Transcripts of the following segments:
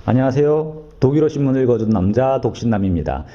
안녕하세요. 독일어 신문을 읽어준 남자 독신남입니다.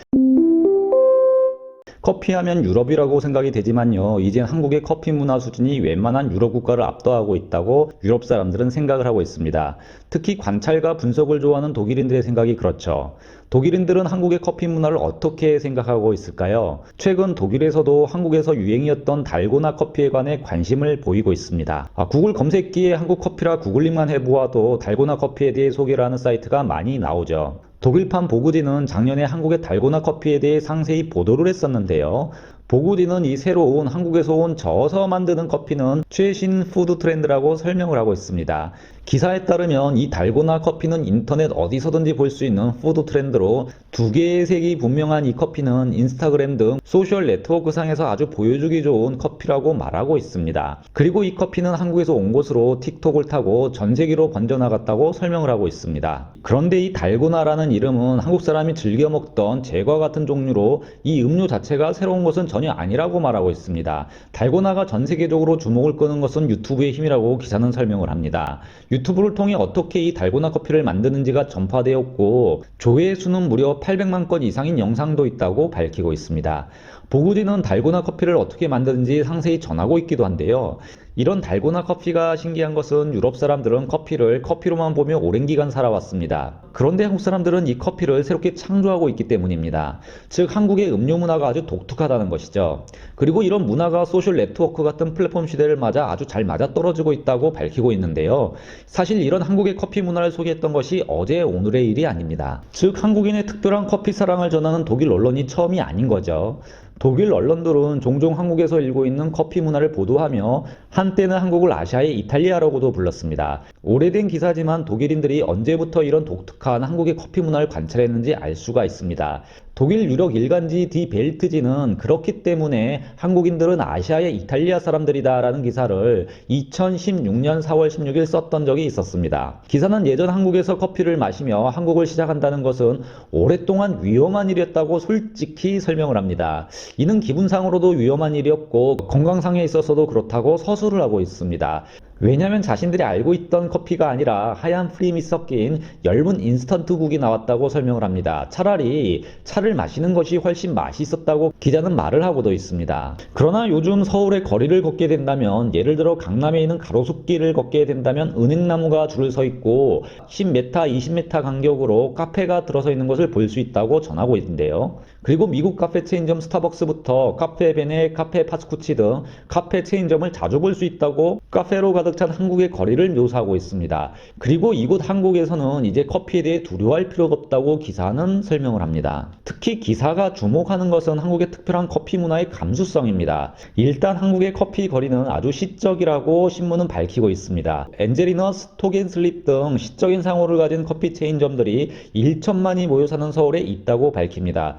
커피하면 유럽이라고 생각이 되지만요. 이젠 한국의 커피 문화 수준이 웬만한 유럽 국가를 압도하고 있다고 유럽 사람들은 생각을 하고 있습니다. 특히 관찰과 분석을 좋아하는 독일인들의 생각이 그렇죠. 독일인들은 한국의 커피 문화를 어떻게 생각하고 있을까요? 최근 독일에서도 한국에서 유행이었던 달고나 커피에 관해 관심을 보이고 있습니다. 구글 검색기에 한국 커피라 구글링만 해보아도 달고나 커피에 대해 소개를 하는 사이트가 많이 나오죠. 독일판 보그디는 작년에 한국의 달고나 커피에 대해 상세히 보도를 했었는데요. 보그디는 이 새로운 한국에서 온 저어서 만드는 커피는 최신 푸드 트렌드라고 설명을 하고 있습니다. 기사에 따르면 이 달고나 커피는 인터넷 어디서든지 볼 수 있는 푸드 트렌드로 두 개의 색이 분명한 이 커피는 인스타그램 등 소셜 네트워크상에서 아주 보여주기 좋은 커피라고 말하고 있습니다. 그리고 이 커피는 한국에서 온 것으로 틱톡을 타고 전 세계로 번져나갔다고 설명을 하고 있습니다. 그런데 이 달고나라는 이름은 한국 사람이 즐겨 먹던 제과 같은 종류로 이 음료 자체가 새로운 것은 전혀 아니라고 말하고 있습니다. 달고나가 전 세계적으로 주목을 끄는 것은 유튜브의 힘이라고 기사는 설명을 합니다. 유튜브를 통해 어떻게 이 달고나 커피를 만드는지가 전파되었고 조회 수는 무려 800만 건 이상인 영상도 있다고 밝히고 있습니다. 보구디는 달고나 커피를 어떻게 만드는지 상세히 전하고 있기도 한데요. 이런 달고나 커피가 신기한 것은 유럽 사람들은 커피를 커피로만 보며 오랜 기간 살아왔습니다. 그런데 한국 사람들은 이 커피를 새롭게 창조하고 있기 때문입니다. 즉 한국의 음료 문화가 아주 독특하다는 것이죠. 그리고 이런 문화가 소셜 네트워크 같은 플랫폼 시대를 맞아 아주 잘 맞아떨어지고 있다고 밝히고 있는데요. 사실 이런 한국의 커피 문화를 소개했던 것이 어제 오늘의 일이 아닙니다. 즉 한국인의 특별한 커피 사랑을 전하는 독일 언론이 처음이 아닌 거죠. 독일 언론들은 종종 한국에서 일고 있는 커피 문화를 보도하며 한때는 한국을 아시아의 이탈리아라고도 불렀습니다. 오래된 기사지만 독일인들이 언제부터 이런 독특한 한국의 커피 문화를 관찰했는지 알 수가 있습니다. 독일 유력 일간지 디 벨트지는 그렇기 때문에 한국인들은 아시아의 이탈리아 사람들이다 라는 기사를 2016년 4월 16일 썼던 적이 있었습니다. 기사는 예전 한국에서 커피를 마시며 한국을 시작한다는 것은 오랫동안 위험한 일이었다고 솔직히 설명을 합니다. 이는 기분상으로도 위험한 일이었고 건강상에 있어서도 그렇다고 서술을 하고 있습니다. 왜냐하면 자신들이 알고 있던 커피가 아니라 하얀 프림이 섞인 엷은 인스턴트국이 나왔다고 설명을 합니다. 차라리 차를 마시는 것이 훨씬 맛있었다고 기자는 말을 하고도 있습니다. 그러나 요즘 서울의 거리를 걷게 된다면 예를 들어 강남에 있는 가로수길을 걷게 된다면 은행나무가 줄을 서 있고 10m, 20m 간격으로 카페가 들어서 있는 것을 볼 수 있다고 전하고 있는데요. 그리고 미국 카페 체인점 스타벅스부터 카페 베네, 카페 파스쿠치 등 카페 체인점을 자주 볼 수 있다고 카페로 가득 찬 한국의 거리를 묘사하고 있습니다. 그리고 이곳 한국에서는 이제 커피에 대해 두려워할 필요가 없다고 기사는 설명을 합니다. 특히 기사가 주목하는 것은 한국의 특별한 커피 문화의 감수성입니다. 일단 한국의 커피 거리는 아주 시적이라고 신문은 밝히고 있습니다. 엔젤리너스, 톡앤슬립 등 시적인 상호를 가진 커피 체인점들이 1천만이 모여 사는 서울에 있다고 밝힙니다.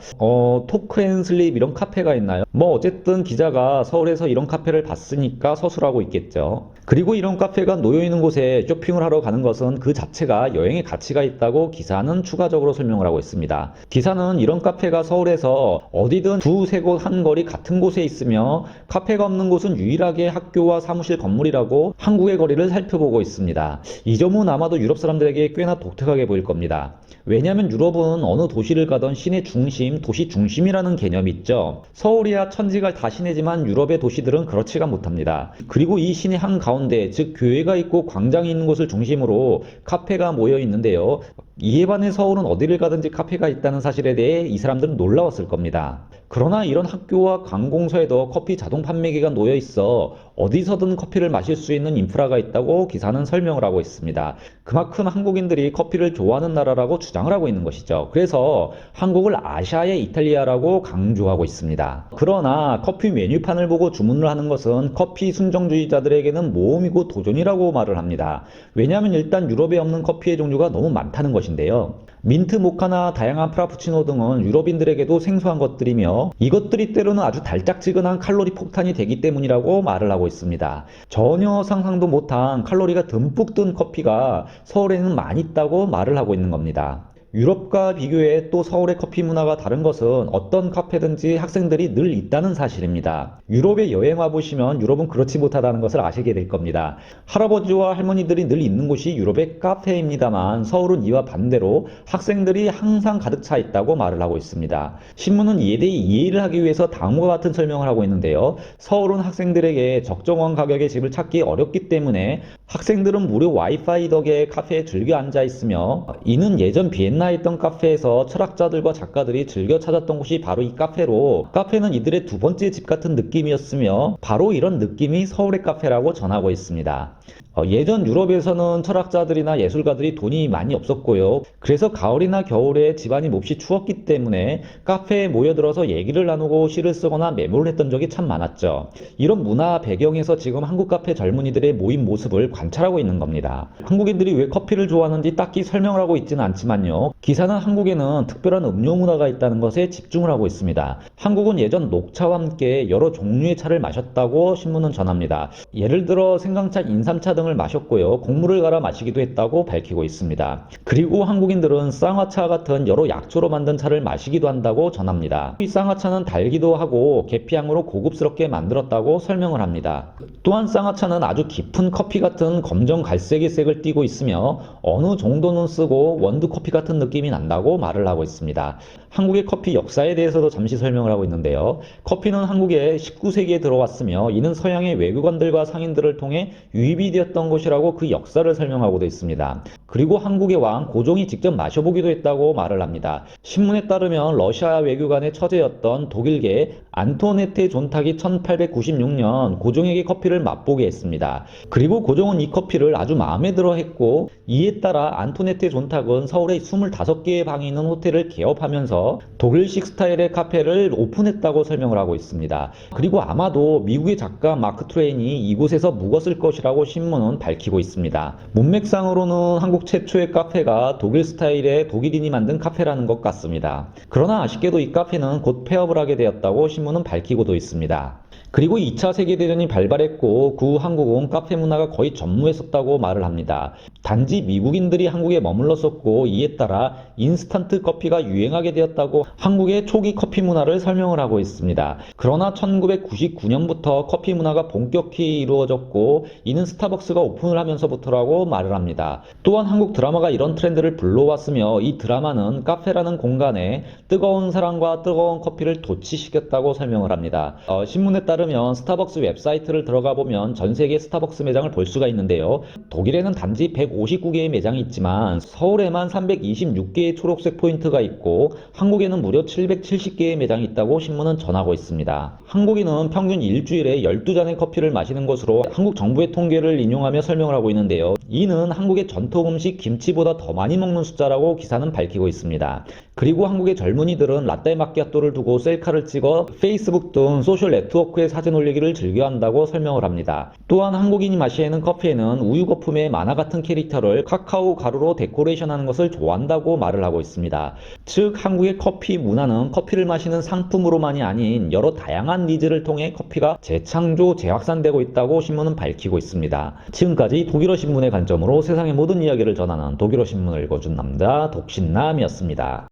토크앤슬립 이런 카페가 있나요? 어쨌든 기자가 서울에서 이런 카페를 봤으니까 서술하고 있겠죠. 그리고 이런 카페가 놓여있는 곳에 쇼핑을 하러 가는 것은 그 자체가 여행의 가치가 있다고 기사는 추가적으로 설명을 하고 있습니다. 기사는 이런 카페가 서울에서 어디든 두세 곳 한 거리 같은 곳에 있으며 카페가 없는 곳은 유일하게 학교와 사무실 건물이라고 한국의 거리를 살펴보고 있습니다. 이 점은 아마도 유럽 사람들에게 꽤나 독특하게 보일 겁니다. 왜냐하면 유럽은 어느 도시를 가던 시내 중심, 도시 중심이라는 개념이 있죠. 서울이야 천지가 다 시내지만 유럽의 도시들은 그렇지가 못합니다. 그리고 이 시내 한가운데, 즉 교회가 있고 광장이 있는 곳을 중심으로 카페가 모여 있는데요. 이에 반해 서울은 어디를 가든지 카페가 있다는 사실에 대해 이 사람들은 놀라웠을 겁니다. 그러나 이런 학교와 관공서에도 커피 자동 판매기가 놓여 있어 어디서든 커피를 마실 수 있는 인프라가 있다고 기사는 설명을 하고 있습니다. 그만큼 한국인들이 커피를 좋아하는 나라라고 주장을 하고 있는 것이죠. 그래서 한국을 아시아의 이탈리아라고 강조하고 있습니다. 그러나 커피 메뉴판을 보고 주문을 하는 것은 커피 순정주의자들에게는 모험이고 도전이라고 말을 합니다. 왜냐하면 일단 유럽에 없는 커피의 종류가 너무 많다는 것인데요. 민트 모카나 다양한 프라푸치노 등은 유럽인들에게도 생소한 것들이며 이것들이 때로는 아주 달짝지근한 칼로리 폭탄이 되기 때문이라고 말을 하고 있습니다. 전혀 상상도 못한 칼로리가 듬뿍 든 커피가 서울에는 많이 있다고 말을 하고 있는 겁니다. 유럽과 비교해 또 서울의 커피 문화가 다른 것은 어떤 카페든지 학생들이 늘 있다는 사실입니다. 유럽에 여행 와보시면 유럽은 그렇지 못하다는 것을 아시게 될 겁니다. 할아버지와 할머니들이 늘 있는 곳이 유럽의 카페입니다만 서울은 이와 반대로 학생들이 항상 가득 차 있다고 말을 하고 있습니다. 신문은 이에 대해 이해를 하기 위해서 다음과 같은 설명을 하고 있는데요. 서울은 학생들에게 적정한 가격의 집을 찾기 어렵기 때문에 학생들은 무료 와이파이 덕에 카페에 즐겨 앉아 있으며 이는 예전 비엔나에 있던 카페에서 철학자들과 작가들이 즐겨 찾았던 곳이 바로 이 카페로 카페는 이들의 두 번째 집 같은 느낌이었으며 바로 이런 느낌이 서울의 카페라고 전하고 있습니다. 예전 유럽에서는 철학자들이나 예술가들이 돈이 많이 없었고요. 그래서 가을이나 겨울에 집안이 몹시 추웠기 때문에 카페에 모여들어서 얘기를 나누고 시를 쓰거나 메모를 했던 적이 참 많았죠. 이런 문화 배경에서 지금 한국 카페 젊은이들의 모임 모습을 관찰하고 있는 겁니다. 한국인들이 왜 커피를 좋아하는지 딱히 설명을 하고 있지는 않지만요. 기사는 한국에는 특별한 음료 문화가 있다는 것에 집중을 하고 있습니다. 한국은 예전 녹차와 함께 여러 종류의 차를 마셨다고 신문은 전합니다. 예를 들어 생강차, 인삼차 등을 마셨고요. 곡물을 갈아 마시기도 했다고 밝히고 있습니다. 그리고 한국인들은 쌍화차 같은 여러 약초로 만든 차를 마시기도 한다고 전합니다. 이 쌍화차는 달기도 하고 계피향으로 고급스럽게 만들었다고 설명을 합니다. 또한 쌍화차는 아주 깊은 커피 같은 검정 갈색의 색을 띠고 있으며 어느 정도는 쓰고 원두 커피 같은 느낌이 난다고 말을 하고 있습니다. 한국의 커피 역사에 대해서도 잠시 설명을 하고 있는데요. 커피는 한국에 19세기에 들어왔으며 이는 서양의 외교관들과 상인들을 통해 유입이 되었던 것이라고 그 역사를 설명하고도 있습니다. 그리고 한국의 왕 고종이 직접 마셔보기도 했다고 말을 합니다. 신문에 따르면 러시아 외교관의 처제였던 독일계 안토네테 존탁이 1896년 고종에게 커피를 맛보게 했습니다. 그리고 고종은 이 커피를 아주 마음에 들어 했고 이에 따라 안토네테 존탁은 서울에 25개의 방이 있는 호텔을 개업하면서 독일식 스타일의 카페를 오픈했다고 설명을 하고 있습니다. 그리고 아마도 미국의 작가 마크 트웨인이 이곳에서 묵었을 것이라고 신문은 밝히고 있습니다. 문맥상으로는 한국 최초의 카페가 독일 스타일의 독일인이 만든 카페라는 것 같습니다. 그러나 아쉽게도 이 카페는 곧 폐업을 하게 되었다고 신문은 밝히고도 있습니다. 그리고 2차 세계대전이 발발했고 그 후 한국은 카페 문화가 거의 전무했었다고 말을 합니다. 단지 미국인들이 한국에 머물렀었고 이에 따라 인스턴트 커피가 유행하게 되었다고 한국의 초기 커피 문화를 설명을 하고 있습니다. 그러나 1999년부터 커피 문화가 본격히 이루어졌고 이는 스타벅스가 오픈을 하면서부터라고 말을 합니다. 또한 한국 드라마가 이런 트렌드를 불러왔으며 이 드라마는 카페라는 공간에 뜨거운 사랑과 뜨거운 커피를 도취시켰다고 설명을 합니다. 신문에 따르면 스타벅스 웹사이트를 들어가 보면 전 세계 스타벅스 매장을 볼 수가 있는데요. 독일에는 단지 159개의 매장이 있지만 서울에만 326개의 초록색 포인트가 있고 한국에는 무려 770개의 매장이 있다고 신문은 전하고 있습니다. 한국인은 평균 일주일에 12잔의 커피를 마시는 것으로 한국 정부의 통계를 인용하며 설명을 하고 있는데요. 이는 한국의 전통 음식 김치보다 더 많이 먹는 숫자라고 기사는 밝히고 있습니다. 그리고 한국의 젊은이들은 라떼 마키아토를 두고 셀카를 찍어 페이스북 등 소셜 네트워크에 사진 올리기를 즐겨한다고 설명을 합니다. 또한 한국인이 마시는 커피에는 우유 거품의 만화 같은 캐릭터를 카카오 가루로 데코레이션하는 것을 좋아한다고 말을 하고 있습니다. 즉 한국의 커피 문화는 커피를 마시는 상품으로만이 아닌 여러 다양한 니즈를 통해 커피가 재창조, 재확산되고 있다고 신문은 밝히고 있습니다. 지금까지 독일어 신문의 관점으로 세상의 모든 이야기를 전하는 독일어 신문을 읽어준 남자 독신남이었습니다.